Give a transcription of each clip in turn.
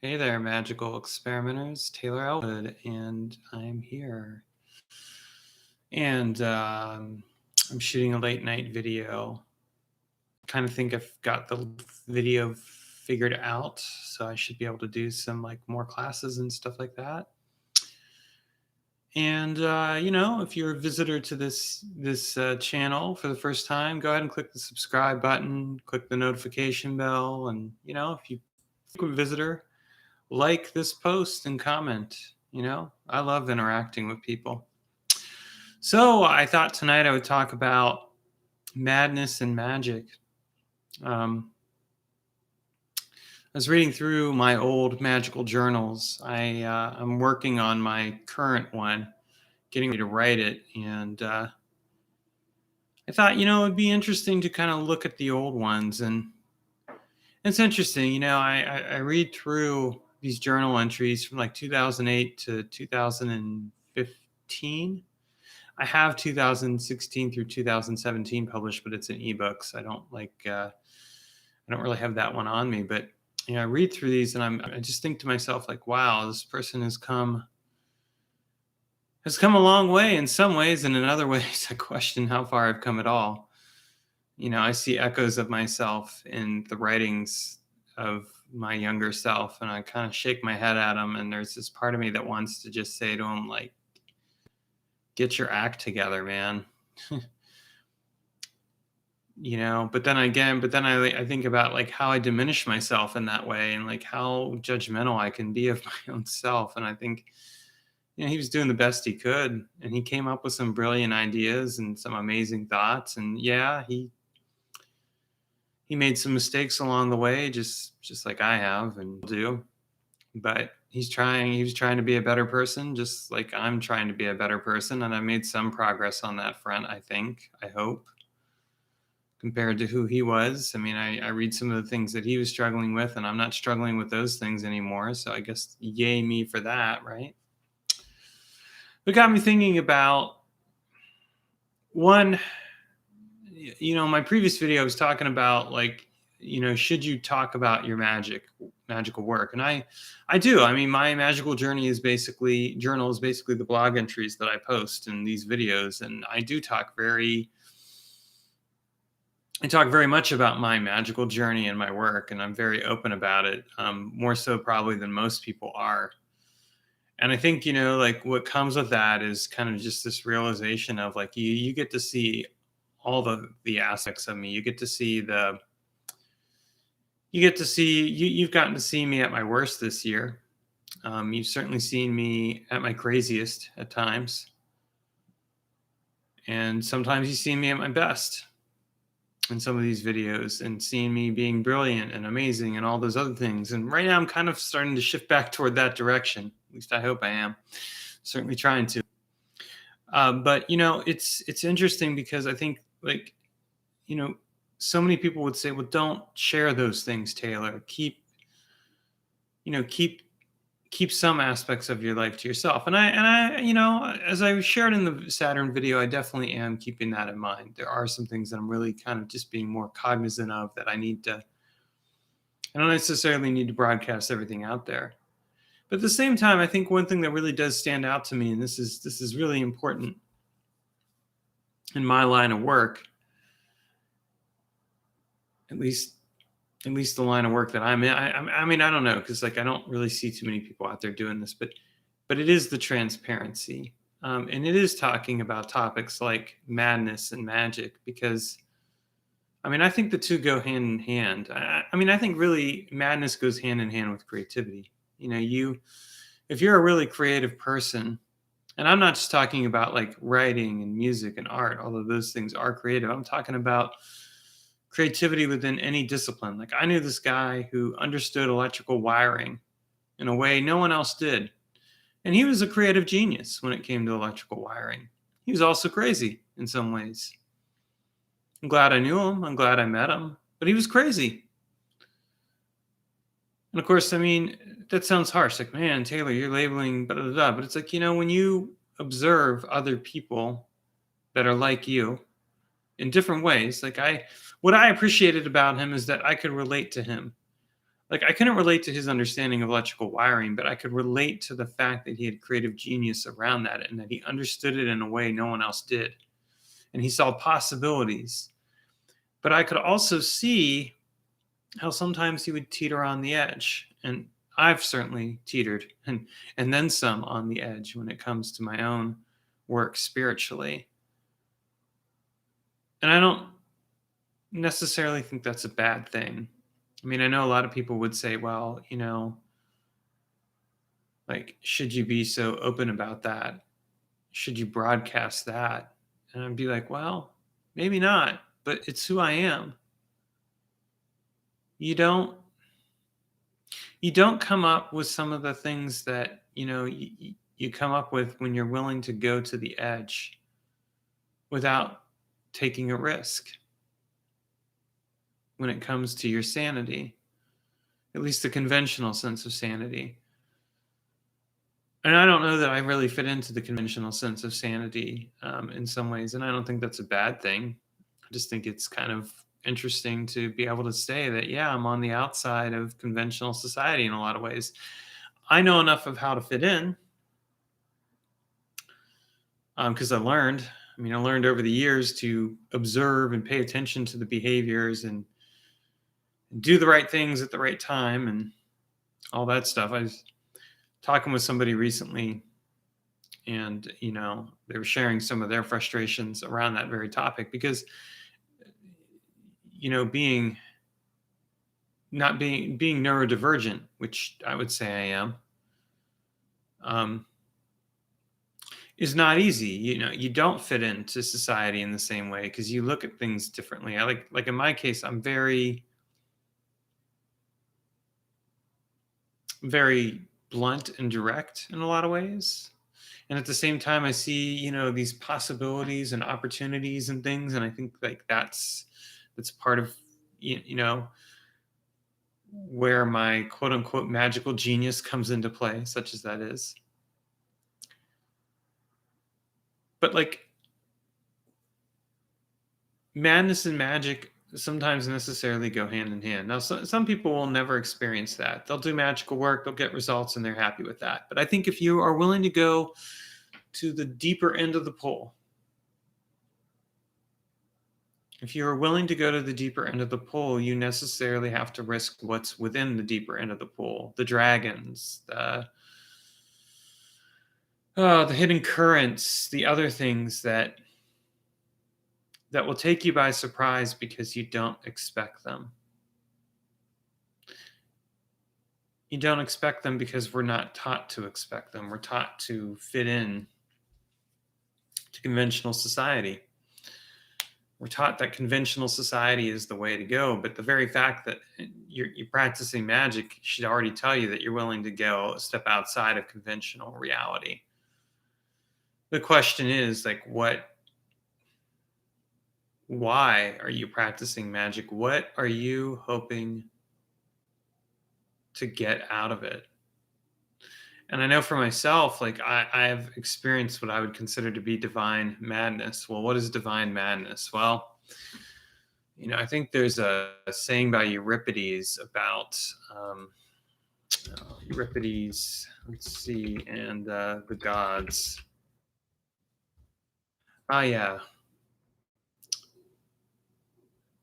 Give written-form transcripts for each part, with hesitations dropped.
Hey there, magical experimenters. Taylor Ellwood, and I'm here. And I'm shooting a late night video. Kind of think I've got the video figured out, so I should be able to do some like more classes and stuff like that. And if you're a visitor to this channel for the first time, go ahead and click the subscribe button, click the notification bell, and if you frequent visitor, like this post and comment. I love interacting with people. So I thought tonight I would talk about madness and magic. I was reading through my old magical journals. I'm working on my current one, getting ready to write it, and I thought it'd be interesting to kind of look at the old ones. And it's interesting. I read through these journal entries from like 2008 to 2015. I have 2016 through 2017 published, but it's in ebooks. I don't really have that one on me, but I read through these and I just think to myself like, wow, this person has come a long way in some ways, and in other ways I question how far I've come at all. I see echoes of myself in the writings of my younger self, and I kind of shake my head at them. And there's this part of me that wants to just say to him, like, get your act together, man. But then I think about like how I diminish myself in that way, and like how judgmental I can be of my own self. And I think, he was doing the best he could, and he came up with some brilliant ideas and some amazing thoughts. And yeah, he made some mistakes along the way, just like I have and do. But he was trying to be a better person, just like I'm trying to be a better person. And I made some progress on that front, I hope, compared to who he was. I mean, I read some of the things that he was struggling with, and I'm not struggling with those things anymore. So I guess yay me for that, right? It got me thinking about one. My previous video was talking about, like, should you talk about your magical work? And I do. I mean, my magical journal is basically the blog entries that I post in these videos. And I talk very much about my magical journey and my work, and I'm very open about it, more so probably than most people are. And I think, like, what comes with that is kind of just this realization of like, you get to see all the aspects of me. You've gotten to see me at my worst this year. You've certainly seen me at my craziest at times, and sometimes you've seen me at my best in some of these videos, and seeing me being brilliant and amazing and all those other things. And right now I'm kind of starting to shift back toward that direction. At least I hope I am. Certainly trying to. But it's interesting because I think, like, so many people would say, well, don't share those things, Taylor. Keep some aspects of your life to yourself. And I, as I shared in the Saturn video, I definitely am keeping that in mind. There are some things that I'm really kind of just being more cognizant of, that I don't necessarily need to broadcast everything out there. But at the same time, I think one thing that really does stand out to me, and this is really important in my line of work, at least the line of work that I'm in. I mean, I don't know, because like I don't really see too many people out there doing this, but it is the transparency, and it is talking about topics like madness and magic, because I mean, I think the two go hand in hand. I mean, I think really madness goes hand in hand with creativity. If you're a really creative person, and I'm not just talking about like writing and music and art, although those things are creative. I'm talking about creativity within any discipline. Like, I knew this guy who understood electrical wiring in a way no one else did. And he was a creative genius when it came to electrical wiring. He was also crazy in some ways. I'm glad I knew him. I'm glad I met him. But he was crazy. And of course, I mean, that sounds harsh. Like, man, Taylor, you're labeling, blah, blah, blah. But it's like, when you observe other people that are like you in different ways, like what I appreciated about him is that I could relate to him Like, I couldn't relate to his understanding of electrical wiring, but I could relate to the fact that he had creative genius around that and that he understood it in a way no one else did. And he saw possibilities. But I could also see how sometimes he would teeter on the edge. And I've certainly teetered and then some on the edge when it comes to my own work spiritually. And I don't necessarily think that's a bad thing. I mean, I know a lot of people would say, well, like, should you be so open about that? Should you broadcast that? And I'd be like, well, maybe not, but it's who I am. You don't you don't come up with some of the things that, you come up with when you're willing to go to the edge without taking a risk when it comes to your sanity, at least the conventional sense of sanity. And I don't know that I really fit into the conventional sense of sanity in some ways. And I don't think that's a bad thing. I just think it's kind of interesting to be able to say that, yeah, I'm on the outside of conventional society in a lot of ways. I know enough of how to fit in because I learned over the years to observe and pay attention to the behaviors and do the right things at the right time and all that stuff. I was talking with somebody recently, and they were sharing some of their frustrations around that very topic because being not being neurodivergent, which I would say I am, um, is not easy. You don't fit into society in the same way because you look at things differently. I like in my case, I'm very, very blunt and direct in a lot of ways. And at the same time, I see, these possibilities and opportunities and things. And I think like that's part of, where my quote unquote magical genius comes into play, such as that is. But like madness and magic sometimes necessarily go hand in hand. Now, some people will never experience that. They'll do magical work, they'll get results, and they're happy with that. But I think if you are willing to go to the deeper end of the pool, if you are willing to go to the deeper end of the pool, you necessarily have to risk what's within the deeper end of the pool, the dragons, the hidden currents, the other things that will take you by surprise because you don't expect them. You don't expect them because we're not taught to expect them. We're taught to fit in to conventional society. We're taught that conventional society is the way to go, but the very fact that you're practicing magic should already tell you that you're willing to go a step outside of conventional reality. The question is like, why are you practicing magic? What are you hoping to get out of it? And I know for myself, like I've experienced what I would consider to be divine madness. Well, what is divine madness? Well, I think there's a saying by Euripides about Euripides, let's see, and the gods. Ah, yeah.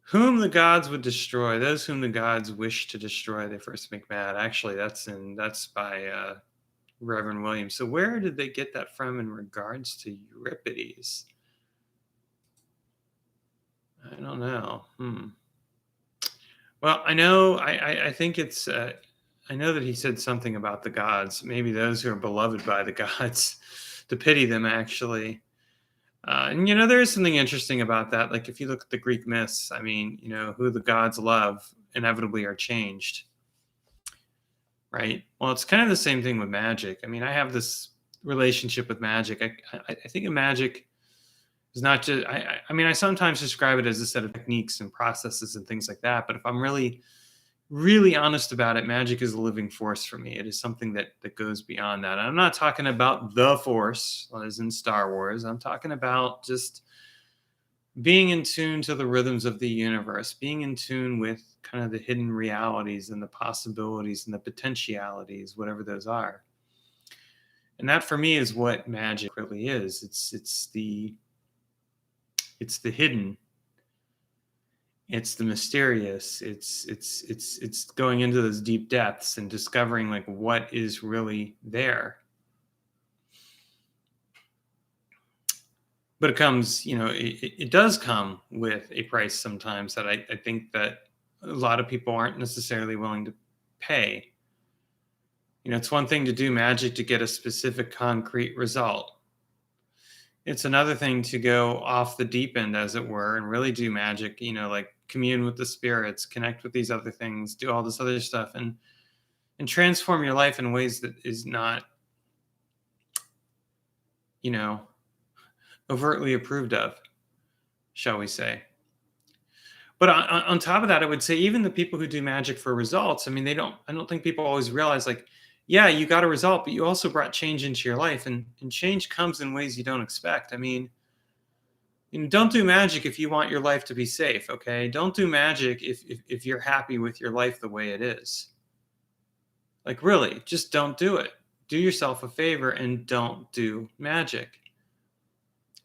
Whom the gods would destroy, those whom the gods wish to destroy, they first make mad. Actually, that's by Reverend Williams. So where did they get that from in regards to Euripides? I don't know. Well, I know. I think it's. I know that he said something about the gods. Maybe those who are beloved by the gods, to pity them. Actually, and there is something interesting about that. Like if you look at the Greek myths, I mean, who the gods love inevitably are changed, right? Well, it's kind of the same thing with magic. I mean, I have this relationship with magic. I think of magic is not just. I mean, I sometimes describe it as a set of techniques and processes and things like that. But if I'm really really honest about it, magic is a living force for me. It is something that goes beyond that. And I'm not talking about the force as in Star Wars. I'm talking about just being in tune to the rhythms of the universe, being in tune with kind of the hidden realities and the possibilities and the potentialities, whatever those are. And that for me is what magic really is. It's the hidden, it's the mysterious, it's going into those deep depths and discovering like what is really there. But it comes, it does come with a price sometimes that I think that a lot of people aren't necessarily willing to pay. It's one thing to do magic to get a specific concrete result. It's another thing to go off the deep end, as it were, and really do magic, like commune with the spirits, connect with these other things, do all this other stuff, and transform your life in ways that is not, you know, overtly approved of, shall we say. But on top of that, I would say even the people who do magic for results, I mean, I don't think people always realize like, yeah, you got a result, but you also brought change into your life, and change comes in ways you don't expect. I mean, don't do magic if you want your life to be safe, okay? Don't do magic if you're happy with your life the way it is. Like, really, just don't do it. Do yourself a favor and don't do magic.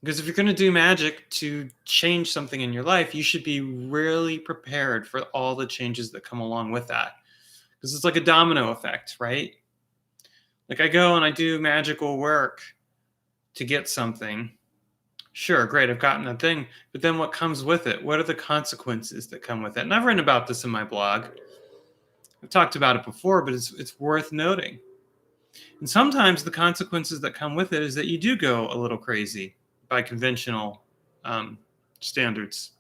Because if you're going to do magic to change something in your life, you should be really prepared for all the changes that come along with that. Because it's like a domino effect, right? Like I go and I do magical work to get something. Sure, great, I've gotten that thing. But then what comes with it? What are the consequences that come with it? And I've written about this in my blog. I've talked about it before, but it's worth noting. And sometimes the consequences that come with it is that you do go a little crazy by conventional standards.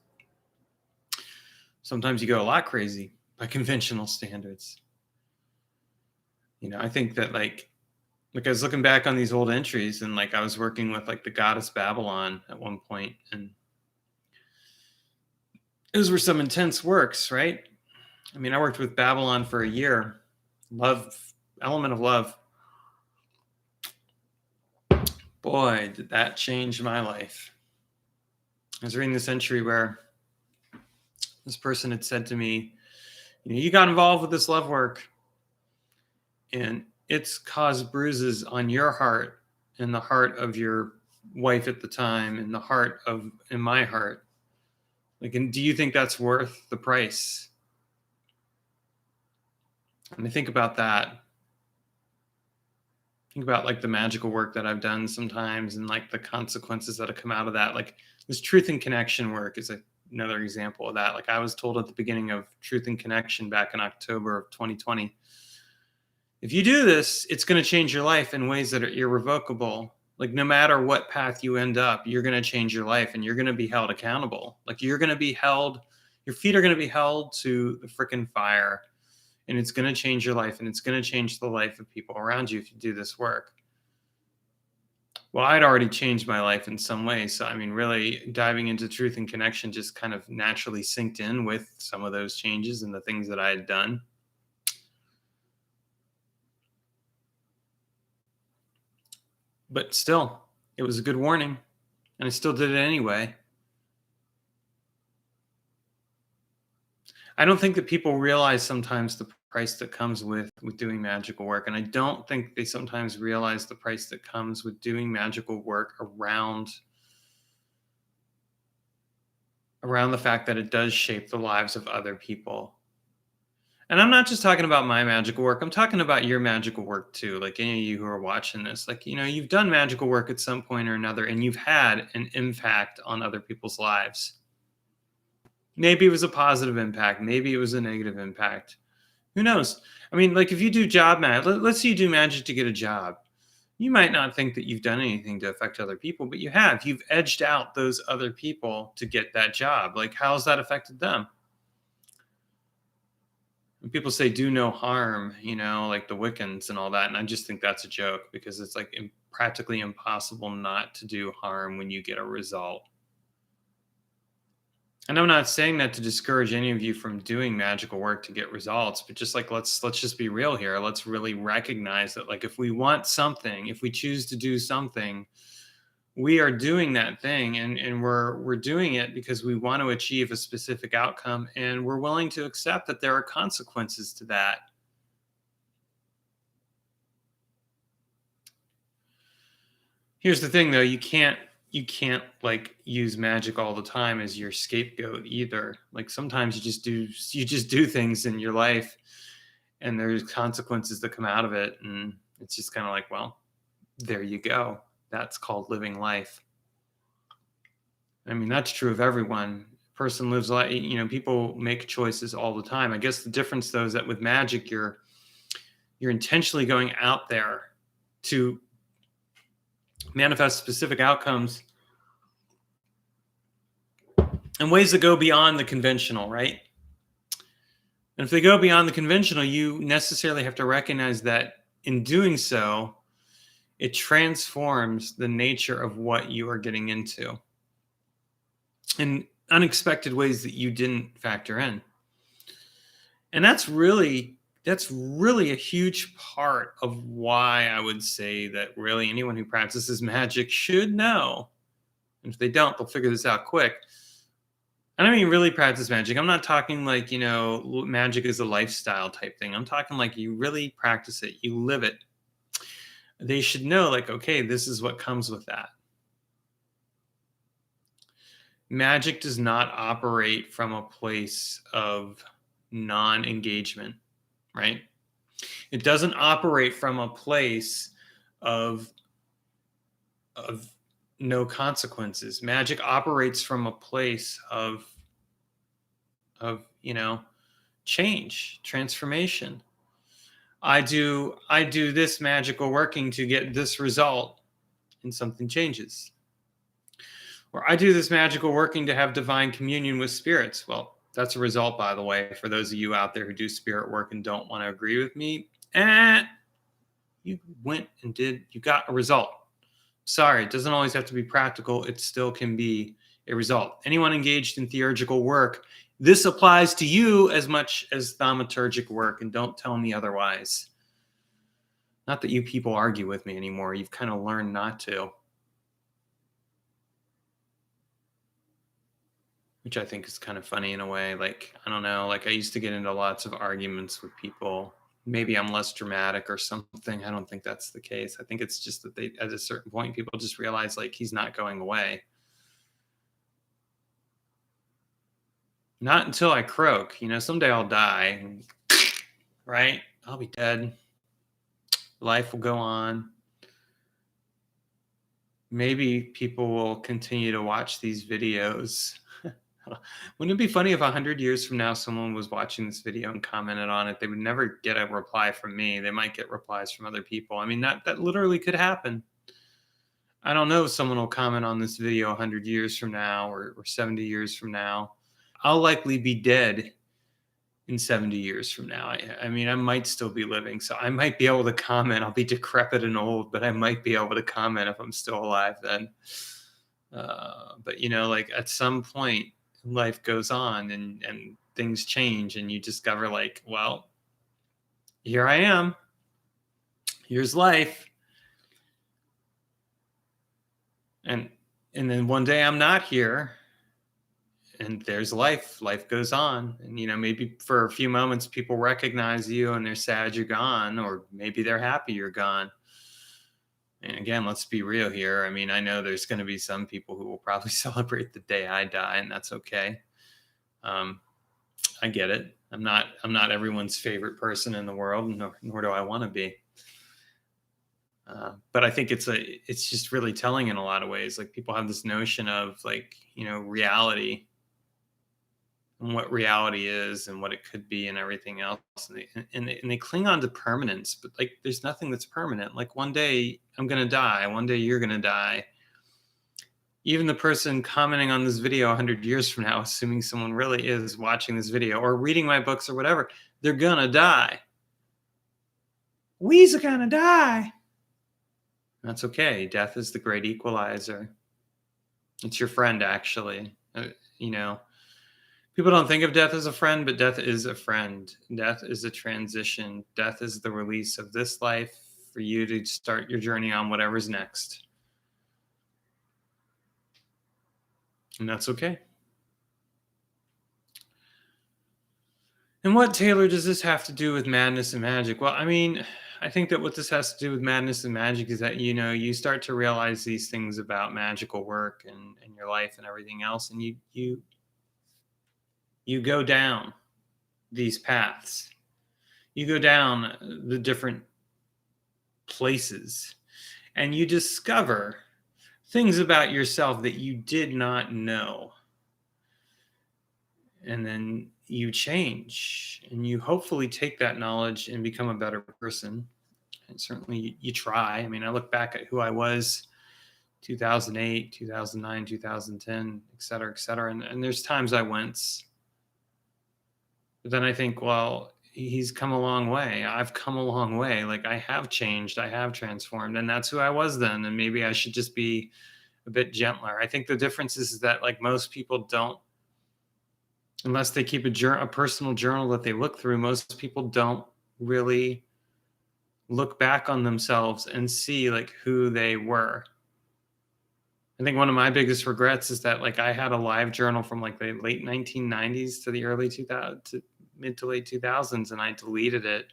Sometimes you go a lot crazy by conventional standards. I think that like I was looking back on these old entries and like I was working with like the goddess Babylon at one point, and those were some intense works, right? I mean, I worked with Babylon for a year. Love, element of love. Boy, did that change my life. I was reading this entry where this person had said to me, you got involved with this love work and it's caused bruises on your heart and the heart of your wife at the time and the heart of in my heart. Like, and do you think that's worth the price? And I think about that. Think about like the magical work that I've done sometimes and like the consequences that have come out of that. Like this truth and connection work is another example of that. Like I was told at the beginning of Truth and Connection back in October of 2020, if you do this, it's going to change your life in ways that are irrevocable. Like no matter what path you end up, you're going to change your life and you're going to be held accountable. Like you're going to be held, your feet are going to be held to the freaking fire. And it's going to change your life and it's going to change the life of people around you if you do this work. Well, I'd already changed my life in some ways. So, I mean, really diving into Truth and Connection just kind of naturally synced in with some of those changes and the things that I had done. But still, it was a good warning and I still did it anyway. I don't think that people realize sometimes the price that comes with doing magical work, and I don't think they sometimes realize the price that comes with doing magical work around the fact that it does shape the lives of other people. And I'm not just talking about my magical work, I'm talking about your magical work too. Like any of you who are watching this, like you've done magical work at some point or another and you've had an impact on other people's lives. Maybe it was a positive impact, maybe it was a negative impact. Who knows? I mean, like if you do job magic, let's say you do magic to get a job. You might not think that you've done anything to affect other people, but you have. You've edged out those other people to get that job. Like, how's that affected them? When people say do no harm, like the Wiccans and all that. And I just think that's a joke because it's like practically impossible not to do harm when you get a result. And I'm not saying that to discourage any of you from doing magical work to get results, but just like let's just be real here. Let's really recognize that like if we want something, if we choose to do something, we are doing that thing, and we're doing it because we want to achieve a specific outcome, and we're willing to accept that there are consequences to that. Here's the thing though, you can't like use magic all the time as your scapegoat either. Like sometimes you just do things in your life and there's consequences that come out of it, and it's just kind of like, well, there you go. That's called living life. I mean, that's true of everyone. Person lives life, people make choices all the time. I guess the difference though is that with magic you're intentionally going out there to manifest specific outcomes in ways that go beyond the conventional, right? And if they go beyond the conventional, you necessarily have to recognize that in doing so, it transforms the nature of what you are getting into in unexpected ways that you didn't factor in. And that's really a huge part of why I would say that really anyone who practices magic should know. And if they don't, they'll figure this out quick. I don't mean really practice magic. I'm not talking like, magic is a lifestyle type thing. I'm talking like you really practice it, you live it. They should know, like, okay, this is what comes with that. Magic does not operate from a place of non engagement, right? It doesn't operate from a place of of no consequences. Magic operates from a place of change, transformation. I do this magical working to get this result, and something changes. Or I do this magical working to have divine communion with spirits. Well, that's a result, by the way, for those of you out there who do spirit work and don't want to agree with me. You went and you got a result. Sorry, it doesn't always have to be practical. It still can be a result. Anyone engaged in theurgical work, this applies to you as much as thaumaturgic work, and don't tell me otherwise. Not that you people argue with me anymore. You've kind of learned not to. Which I think is kind of funny in a way. Like, I don't know, like I used to get into lots of arguments with people. Maybe I'm less dramatic or something. I don't think that's the case. I think it's just that they, at a certain point, people just realize like he's not going away. Not until I croak. Someday I'll die, right? I'll be dead. Life will go on. Maybe people will continue to watch these videos. Wouldn't it be funny if 100 years from now someone was watching this video and commented on it? They would never get a reply from me. They might get replies from other people. I mean, that literally could happen. I don't know if someone will comment on this video 100 years from now or 70 years from now. I'll likely be dead in 70 years from now. I mean, I might still be living, so I might be able to comment. I'll be decrepit and old, but I might be able to comment if I'm still alive then. But, like at some point, life goes on and things change, and you discover like, well, here I am. Here's life. And then one day I'm not here, and there's life. Life goes on. And, maybe for a few moments people recognize you and they're sad you're gone, or maybe they're happy you're gone. And again, let's be real here. I mean, I know there's going to be some people who will probably celebrate the day I die, and that's okay. I get it. I'm not everyone's favorite person in the world, nor do I want to be. But I think it's just really telling in a lot of ways. Like people have this notion of like, reality and what reality is and what it could be and everything else. And they cling on to permanence, but like, there's nothing that's permanent. Like one day I'm going to die. One day you're going to die. Even the person commenting on this video 100 years from now, assuming someone really is watching this video or reading my books or whatever, they're going to die. We's going to die. That's okay. Death is the great equalizer. It's your friend, actually. People don't think of death as a friend, but death is a friend. Death is a transition. Death is the release of this life for you to start your journey on whatever's next. And that's okay. And what, Taylor, does this have to do with madness and magic? Well, I mean, I think that what this has to do with madness and magic is that, you start to realize these things about magical work and your life and everything else. And you go down these paths. You go down the different places and you discover things about yourself that you did not know. And then you change and you hopefully take that knowledge and become a better person. And certainly you try. I mean, I look back at who I was 2008, 2009, 2010, et cetera, et cetera. And there's times I wince. But then I think, well, he's come a long way. I've come a long way. Like I have changed, I have transformed, and that's who I was then. And maybe I should just be a bit gentler. I think the difference is that like most people don't, unless they keep a personal journal that they look through, most people don't really look back on themselves and see like who they were. I think one of my biggest regrets is that like I had a live journal from like the late 1990s to the early 2000s to mid to late 2000s, and I deleted it.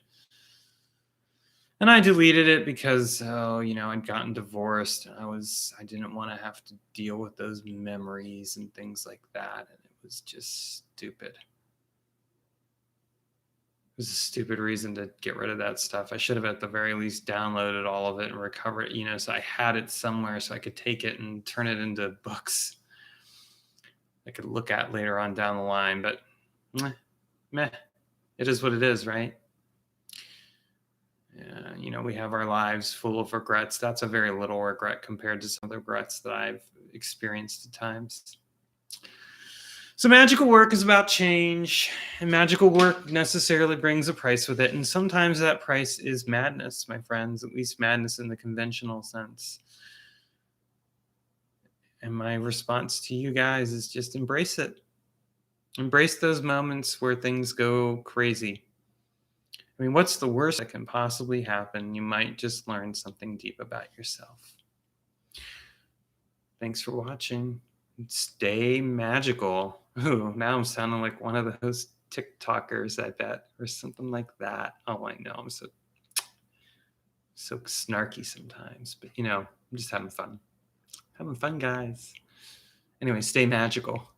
And I deleted it because I'd gotten divorced. I didn't want to have to deal with those memories and things like that, and it was just stupid. It was a stupid reason to get rid of that stuff. I should have at the very least downloaded all of it and recovered it, so I had it somewhere so I could take it and turn it into books I could look at later on down the line. But meh, it is what it is, right? We have our lives full of regrets. That's a very little regret compared to some of the regrets that I've experienced at times. So magical work is about change, and magical work necessarily brings a price with it. And sometimes that price is madness, my friends, at least madness in the conventional sense. And my response to you guys is just embrace it. Embrace those moments where things go crazy. I mean, what's the worst that can possibly happen? You might just learn something deep about yourself. Thanks for watching. Stay magical. Ooh, now I'm sounding like one of those TikTokers, I bet, or something like that. Oh, I know. I'm so snarky sometimes, but I'm just having fun. Having fun, guys. Anyway, stay magical.